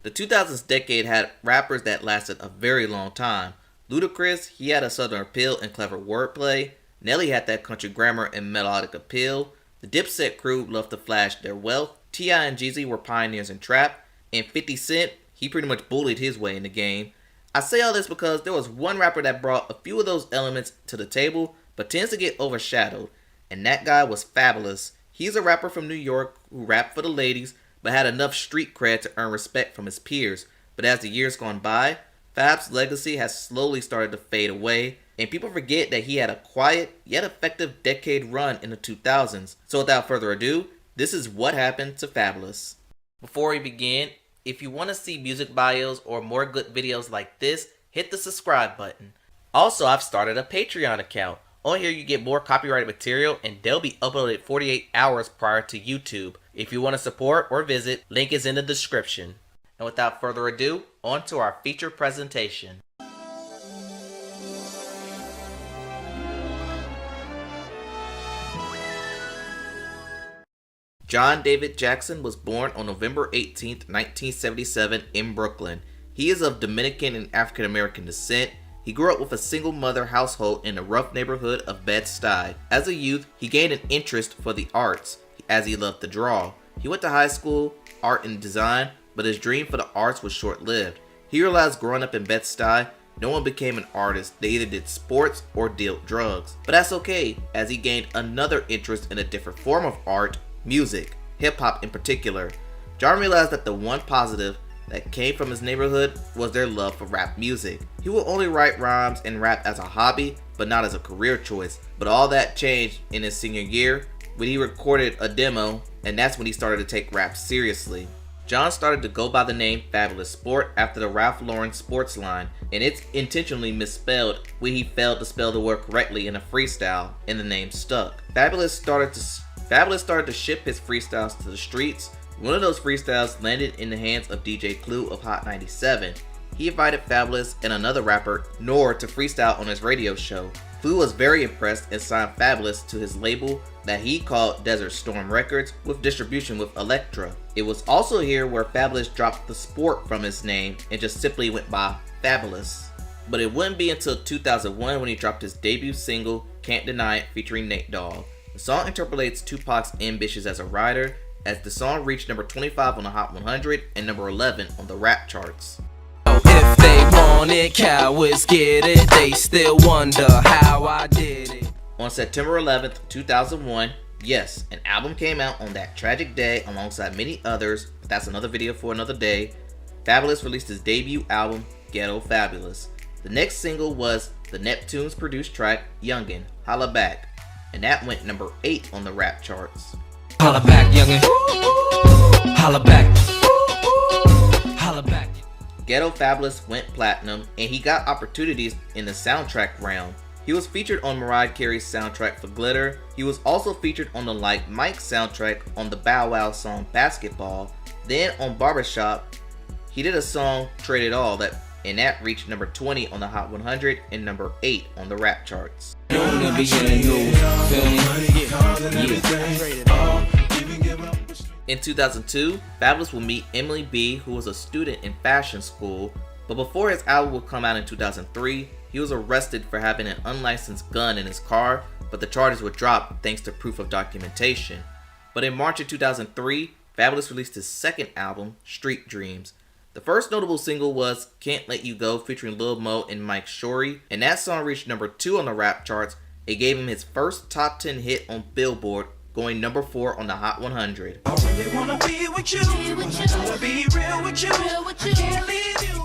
The 2000s decade had rappers that lasted a very long time. Ludacris, he had a southern appeal and clever wordplay. Nelly had that country grammar and melodic appeal. The Dipset crew loved to flash their wealth. T.I. and Jeezy were pioneers in trap. And 50 Cent, he pretty much bullied his way in the game. I say all this because there was one rapper that brought a few of those elements to the table, but tends to get overshadowed. And that guy was Fabolous. He's a rapper from New York who rapped for the ladies, but had enough street cred to earn respect from his peers. But as the years gone by, Fab's legacy has slowly started to fade away, and people forget that he had a quiet yet effective decade run in the 2000s. So without further ado, this is what happened to Fabolous. Before we begin, if you want to see music bios or more good videos like this, hit the subscribe button. Also, I've started a Patreon account. On here you get more copyrighted material and they'll be uploaded 48 hours prior to YouTube. If you want to support or visit, link is in the description. And without further ado, on to our feature presentation. John David Jackson was born on November 18, 1977 in Brooklyn. He is of Dominican and African American descent. He grew up with a single mother household in the rough neighborhood of Bed-Stuy. As a youth, he gained an interest for the arts, as he loved to draw. He went to high school, art and design, but his dream for the arts was short-lived. He realized growing up in Bed-Stuy, no one became an artist. They either did sports or dealt drugs. But that's okay, as he gained another interest in a different form of art, music, hip-hop in particular. John realized that the one positive that came from his neighborhood was their love for rap music. He would only write rhymes and rap as a hobby, but not as a career choice. But all that changed in his senior year when he recorded a demo, and that's when he started to take rap seriously. John started to go by the name Fabolous Sport after the Ralph Lauren sports line, and it's intentionally misspelled when he failed to spell the word correctly in a freestyle, and the name stuck. Fabolous started to ship his freestyles to the streets. One of those freestyles landed in the hands of DJ Clue of Hot 97. He invited Fabolous and another rapper, Noor, to freestyle on his radio show. Clue was very impressed and signed Fabolous to his label that he called Desert Storm Records, with distribution with Elektra. It was also here where Fabolous dropped the sport from his name and just simply went by Fabolous. But it wouldn't be until 2001 when he dropped his debut single, Can't Deny It, featuring Nate Dogg. The song interpolates Tupac's ambitions as a writer, as the song reached number 25 on the Hot 100 and number 11 on the rap charts. If they want it, cowards get it. They still wonder how I did it. On September 11th, 2001, yes, an album came out on that tragic day alongside many others, but that's another video for another day. Fabolous released his debut album, Ghetto Fabulous. The next single was the Neptunes produced track, Youngin', Holla Back, and that went number 8 on the rap charts. Holla back, youngin'. Holla back. Holla back. Ghetto Fabulous went platinum, and he got opportunities in the soundtrack realm. He was featured on Mariah Carey's soundtrack for Glitter. He was also featured on the Like Mike soundtrack on the Bow Wow song Basketball. Then on Barbershop, he did a song Trade It All, and that reached number 20 on the Hot 100 and number 8 on the rap charts. In 2002, Fabolous will meet Emily B, who was a student in fashion school, but before his album would come out in 2003, he was arrested for having an unlicensed gun in his car, but the charges were dropped thanks to proof of documentation. But in March of 2003, Fabolous released his second album, Street Dreams. The first notable single was Can't Let You Go featuring Lil Mo and Mike Shorey, and that song reached number 2 on the rap charts. It gave him his first top 10 hit on Billboard, going number 4 on the Hot 100. I really wanna be with you. I wanna be real with you. I can't leave you.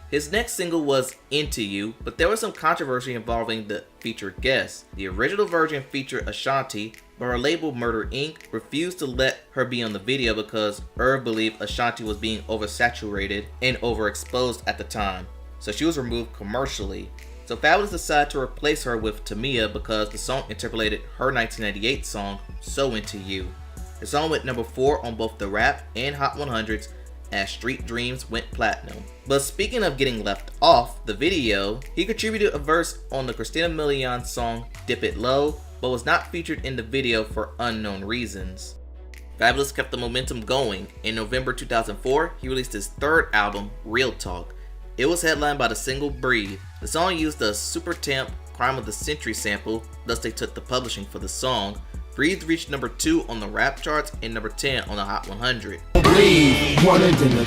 His next single was Into You, but there was some controversy involving the featured guest. The original version featured Ashanti, but her label Murder Inc. refused to let her be on the video because Irv believed Ashanti was being oversaturated and overexposed at the time, so she was removed commercially. So Fabolous decided to replace her with Tamia because the song interpolated her 1998 song, So Into You. The song went number 4 on both the rap and Hot 100s as Street Dreams went platinum. But speaking of getting left off the video, he contributed a verse on the Christina Milian song Dip It Low, but was not featured in the video for unknown reasons. Fabolous kept the momentum going. In November 2004, he released his third album, Real Talk. It was headlined by the single Breathe. The song used the Super Temp Crime of the Century sample, thus they took the publishing for the song. Breathe reached number 2 on the rap charts and number 10 on the Hot 100. Breathe, 1 and then the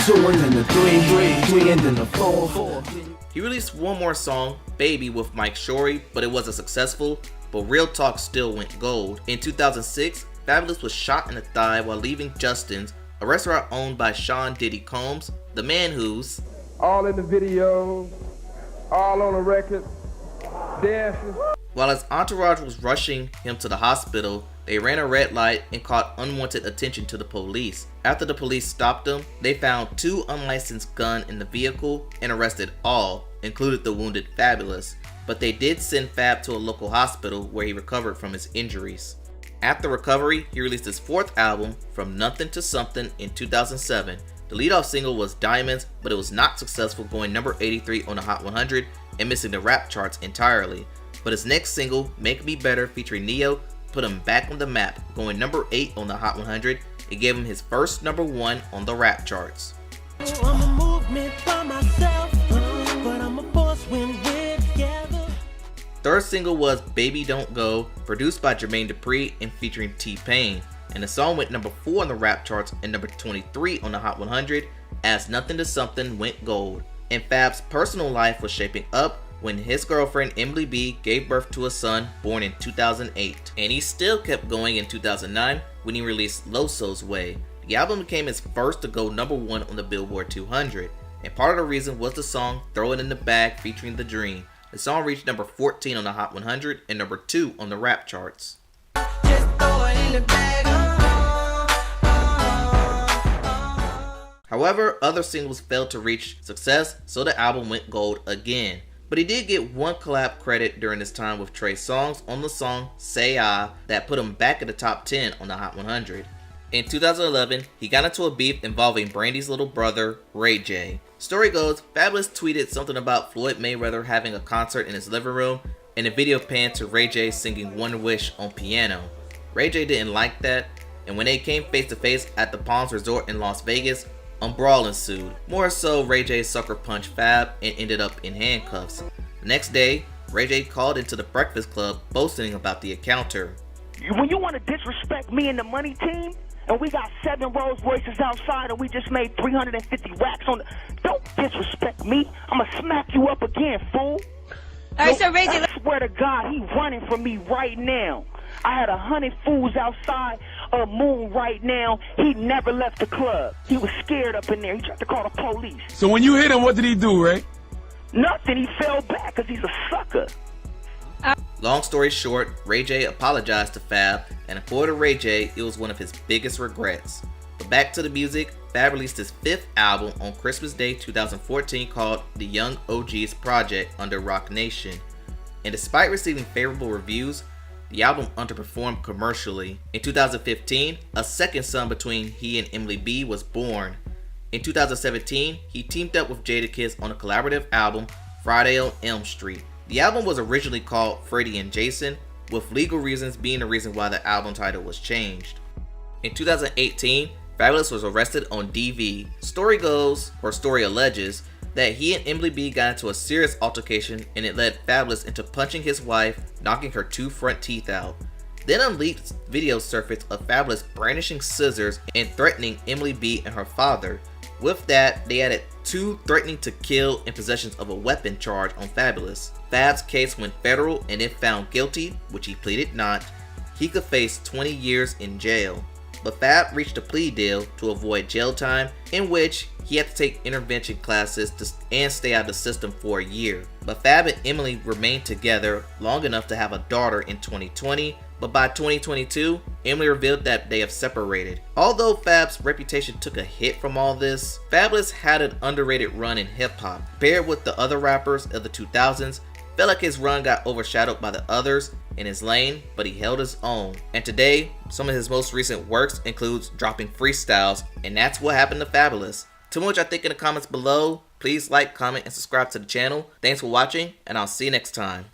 2, 2 and then the 3, 3 and then the 4. He released one more song, Baby, with Mike Shorey, but it wasn't successful, but Real Talk still went gold. In 2006, Fabolous was shot in the thigh while leaving Justin's, a restaurant owned by Sean Diddy Combs, the man who's all in the video, all on the record, dancing. While his entourage was rushing him to the hospital, they ran a red light and caught unwanted attention to the police. After the police stopped them, they found 2 unlicensed guns in the vehicle and arrested all, including the wounded Fabolous. But they did send Fab to a local hospital where he recovered from his injuries. After recovery, he released his 4th album, From Nothing to Something, in 2007. The lead-off single was Diamonds, but it was not successful, going number 83 on the Hot 100 and missing the rap charts entirely. But his next single, Make Me Better, featuring Neo, put him back on the map, going number 8 on the Hot 100. It gave him his first number 1 on the rap charts. I'm a movement by myself, but I'm a force when we're together. Third single was Baby Don't Go, produced by Jermaine Dupri and featuring T-Pain, and the song went number 4 on the rap charts and number 23 on the Hot 100 as Nothing to Something went gold. And Fab's personal life was shaping up when his girlfriend Emily B gave birth to a son born in 2008. And he still kept going in 2009 when he released Loso's Way. The album became his first to go number 1 on the Billboard 200, and part of the reason was the song Throw It in the Bag featuring The Dream. The song reached number 14 on the Hot 100 and number 2 on the rap charts. Just throw it in the bag. However, other singles failed to reach success, so the album went gold again. But he did get one collab credit during his time with Trey Songz on the song Say I that put him back at the top 10 on the Hot 100. In 2011, he got into a beef involving Brandy's little brother, Ray J. Story goes, Fabolous tweeted something about Floyd Mayweather having a concert in his living room, and the video panned to Ray J singing One Wish on piano. Ray J didn't like that, and when they came face to face at the Palms Resort in Las Vegas, a brawl ensued. More so, Ray J sucker punched Fab and ended up in handcuffs. The next day, Ray J called into the Breakfast Club boasting about the encounter. When you want to disrespect me and the money team, and we got 7 Rolls Royces outside and we just made 350 racks on the... Don't disrespect me. I'm going to smack you up again, fool. Alright, so Ray J... I swear to God, he running from me right now. I had 100 fools outside of Moon right now. He never left the club. He was scared up in there. He tried to call the police. So when you hit him, what did he do, Ray? Nothing. He fell back because he's a sucker. Long story short, Ray J apologized to Fab, and according to Ray J, it was one of his biggest regrets. But back to the music, Fab released his 5th album on Christmas Day 2014 called The Young OGs Project under Roc Nation. And despite receiving favorable reviews, the album underperformed commercially. In 2015, a second son between he and Emily B was born. In 2017, he teamed up with Jadakiss on a collaborative album, Friday on Elm Street. The album was originally called Freddie and Jason, with legal reasons being the reason why the album title was changed. In 2018, Fabolous was arrested on DV. Story goes, or story alleges, that he and Emily B got into a serious altercation and it led Fabolous into punching his wife, knocking her 2 front teeth out. Then a leaked video surfaced of Fabolous brandishing scissors and threatening Emily B and her father. With that, they added 2 threatening to kill and possessions of a weapon charge on Fabolous. Fab's case went federal, and if found guilty, which he pleaded not, he could face 20 years in jail. But Fab reached a plea deal to avoid jail time, in which he had to take intervention classes and stay out of the system for a year. But Fab and Emily remained together long enough to have a daughter in 2020, but by 2022, Emily revealed that they have separated. Although Fab's reputation took a hit from all this, Fabolous had an underrated run in hip-hop. Paired with the other rappers of the 2000s, felt like his run got overshadowed by the others in his lane, but he held his own. And today, some of his most recent works includes dropping freestyles, and that's what happened to Fabolous. Tell me what y'all think in the comments below. Please like, comment, and subscribe to the channel. Thanks for watching, and I'll see you next time.